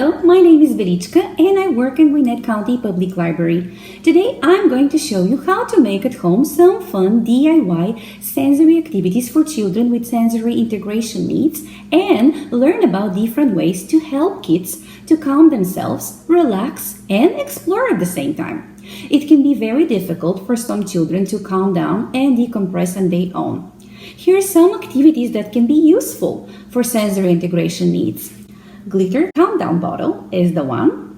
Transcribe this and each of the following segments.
Hello, my name is Verichka and I work in Gwinnett County Public Library. Today I'm going to show you how to make at home some fun DIY sensory activities for children with sensory integration needs and learn about different ways to help kids to calm themselves, relax, and explore at the same time. It can be very difficult for some children to calm down and decompress on their own. Here are some activities that can be useful for sensory integration needs. Glitter countdown bottle is the one.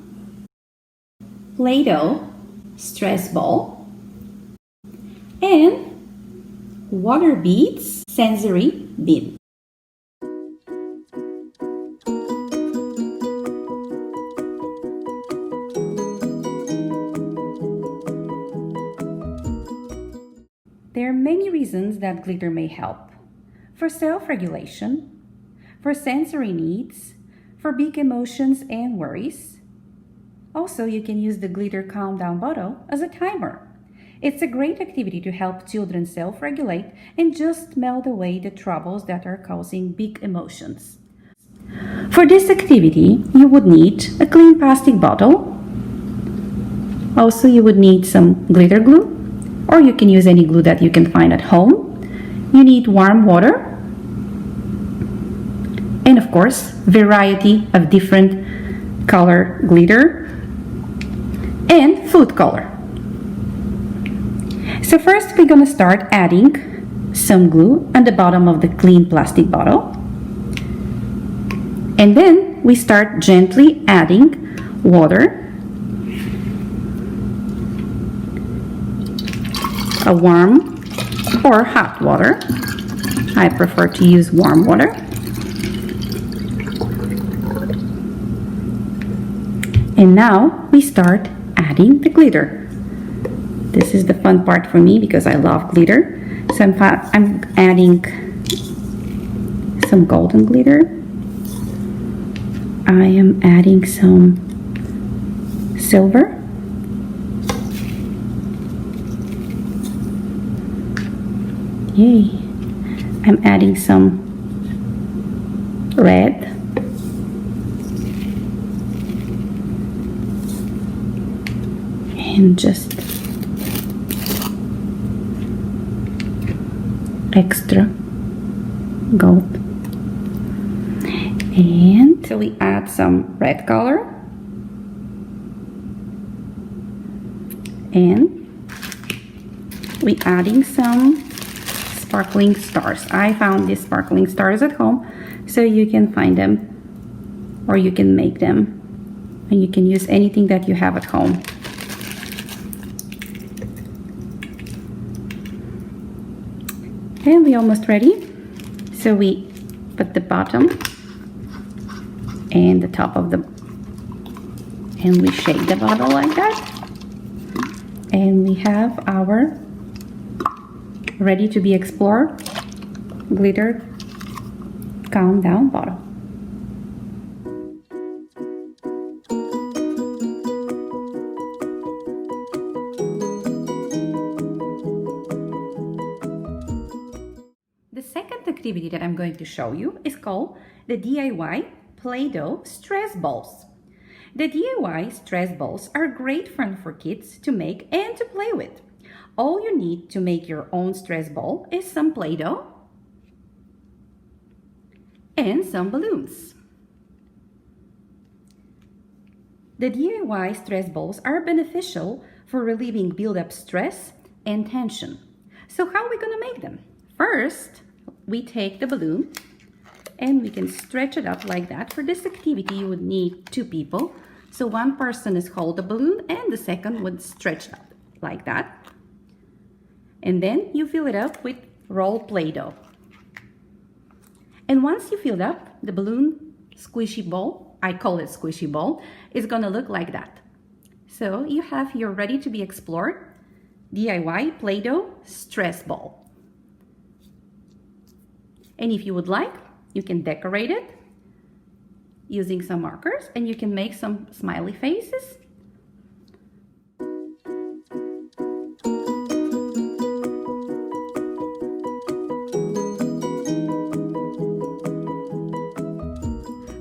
Play-Doh stress ball. And water beads sensory bin. There are many reasons that glitter may help. For self-regulation, for sensory needs, for big emotions and worries. Also, you can use the glitter calm down bottle as a timer. It's a great activity to help children self-regulate and just melt away the troubles that are causing big emotions. For this activity, you would need a clean plastic bottle. Also, you would need some glitter glue, or you can use any glue that you can find at home. You need warm water, and of course, variety of different color glitter and food color. So first we're going to start adding some glue on the bottom of the clean plastic bottle. And then we start gently adding water, a warm or hot water. I prefer to use warm water. And now we start adding the glitter. This is the fun part for me because I love glitter. So I'm adding some golden glitter. I am adding some silver. Yay. I'm adding some red. And just extra gold. And so we add some red color. And we adding some sparkling stars. I found these sparkling stars at home, so you can find them or you can make them. And you can use anything that you have at home. And we're almost ready. So we put the bottom and the top of the, and we shake the bottle like that. And we have our ready to be explored glitter calm down bottle. The second activity that I'm going to show you is called the DIY Play-Doh stress balls. The DIY stress balls are great fun for kids to make and to play with. All you need to make your own stress ball is some Play-Doh and some balloons. The DIY stress balls are beneficial for relieving build-up stress and tension. So how are we going to make them? First, we take the balloon and we can stretch it up like that. For this activity, you would need two people. So one person is hold the balloon and the second would stretch it up like that. And then you fill it up with rolled Play-Doh. And once you fill it up, the balloon squishy ball, I call it squishy ball, is gonna look like that. So you have your ready to be explored DIY Play-Doh stress ball. And if you would like, you can decorate it using some markers and you can make some smiley faces.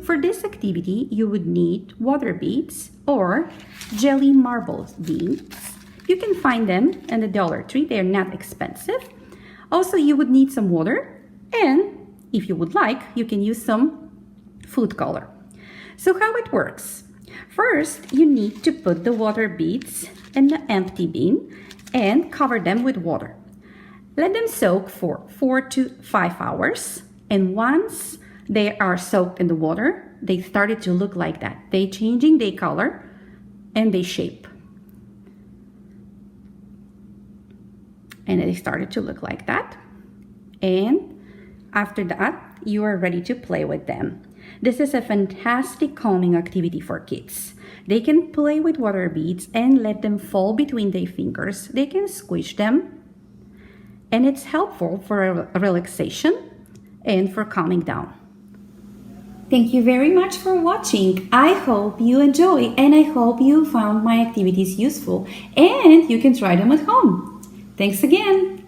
For this activity, activity, you would need water beads or jelly marble beads. You can find them in the Dollar Tree. They're not expensive. Also, you would need some water, and if you would like, you can use some food color. So how it works? First, you need to put the water beads in the empty bin and cover them with water. Let them soak for 4 to 5 hours, and once they are soaked in the water, they started to look like that. They changing their color and they shape. And they started to look like that. And after that, you are ready to play with them. This is a fantastic calming activity for kids. They can play with water beads and let them fall between their fingers. They can squish them. And it's helpful for relaxation and for calming down. Thank you very much for watching. I hope you enjoy and I hope you found my activities useful and you can try them at home. Thanks again.